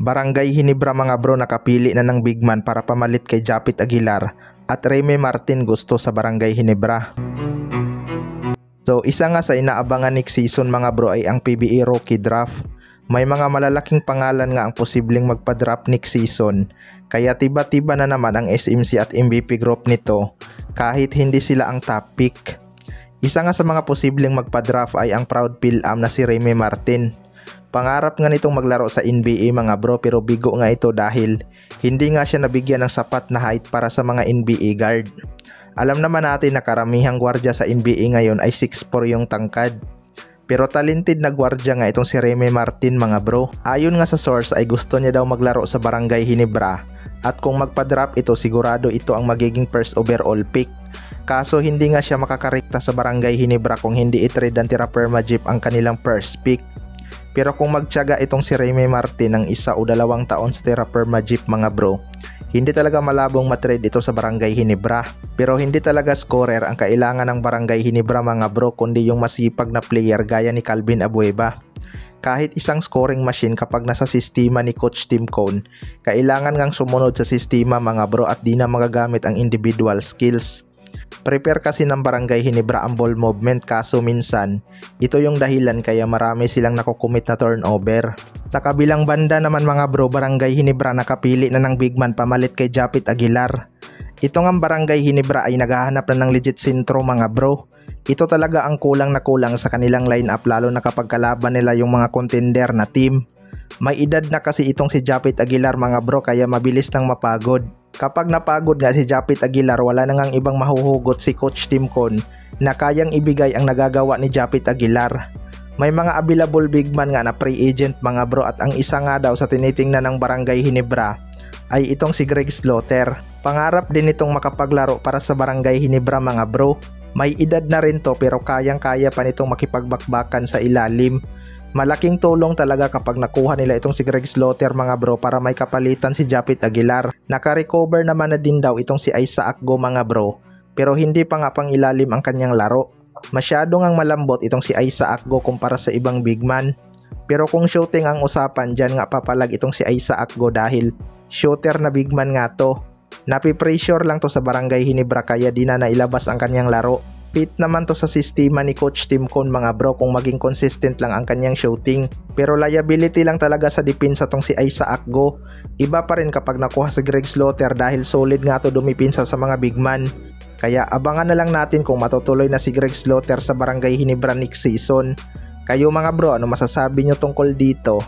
Barangay Ginebra mga bro, nakapili na ng big man para pamalit kay Japit Aguilar at Remy Martin gusto sa Barangay Ginebra. So isa nga sa inaabangan next season mga bro ay ang PBA Rookie Draft. May mga malalaking pangalan nga ang posibleng magpa-draft next season, kaya tiba-tiba na naman ang SMC at MVP group nito kahit hindi sila ang top pick. Isa nga sa mga posibleng magpa-draft ay ang proud Phil-Am na si Remy Martin. Pangarap nga nitong maglaro sa NBA mga bro, pero bigo nga ito dahil hindi nga siya nabigyan ng sapat na height para sa mga NBA guard. Alam naman natin na karamihang gwardiya sa NBA ngayon ay 6'4 yung tangkad. Pero talented na gwardiya nga itong si Remy Martin mga bro. Ayon nga sa source ay gusto niya daw maglaro sa Barangay Ginebra at kung magpa-draft ito sigurado ito ang magiging first overall pick. Kaso hindi nga siya makakarekta sa Barangay Ginebra kung hindi i-trade ang Tira Permajip ang kanilang first pick. Pero kung magtiyaga itong si Remy Martin ng 1 o 2 taon sa Tira Permajip mga bro, hindi talaga malabong matrade ito sa Barangay Ginebra. Pero hindi talaga scorer ang kailangan ng Barangay Ginebra mga bro, kundi yung masipag na player gaya ni Calvin Abueva. Kahit isang scoring machine kapag nasa sistema ni Coach Tim Cone, kailangan ngang sumunod sa sistema mga bro at di na magagamit ang individual skills. Prepare kasi ng Barangay Ginebra ang ball movement, kaso minsan ito yung dahilan kaya marami silang nakukumit na turnover. Sa kabilang banda naman mga bro, Barangay Ginebra nakapili na ng big man pamalit kay Japit Aguilar. Ito ngang Barangay Ginebra ay naghahanap na ng legit sentro mga bro. Ito talaga ang kulang na kulang sa kanilang lineup, lalo na kapag kalaban nila yung mga contender na team. May edad na kasi itong si Japit Aguilar mga bro, kaya mabilis nang mapagod. Kapag napagod nga si Japit Aguilar, wala na ngang ibang mahuhugot si Coach Tim Cone na kayang ibigay ang nagagawa ni Japit Aguilar. May mga available big man nga na free agent mga bro, at ang isa nga daw sa tinitingnan ng Barangay Ginebra ay itong si Greg Slaughter. Pangarap din itong makapaglaro para sa Barangay Ginebra mga bro. May edad na rin to pero kayang-kaya pa nitong makipagbakbakan sa ilalim. Malaking tulong talaga kapag nakuha nila itong si Greg Slaughter mga bro para may kapalitan si Japit Aguilar. Naka-recover naman na din daw itong si Isaac Go mga bro, pero hindi pa nga pang ilalim ang kanyang laro. Masyado ngang malambot itong si Isaac Go kumpara sa ibang big man. Pero kung shooting ang usapan, dyan nga papalag itong si Isaac Go dahil shooter na big man nga to. Napi-pressure lang to sa Barangay Ginebra kaya di na nailabas ang kanyang laro. Fit naman to sa sistema ni Coach Tim Cone mga bro kung maging consistent lang ang kanyang shooting. Pero liability lang talaga sa depensa tong si Isaac Go. Iba pa rin kapag nakuha si Greg Slaughter dahil solid nga to dumipinsa sa mga big man. Kaya abangan na lang natin kung matutuloy na si Greg Slaughter sa Barangay Ginebra next season. Kayo mga bro, ano masasabi nyo tungkol dito?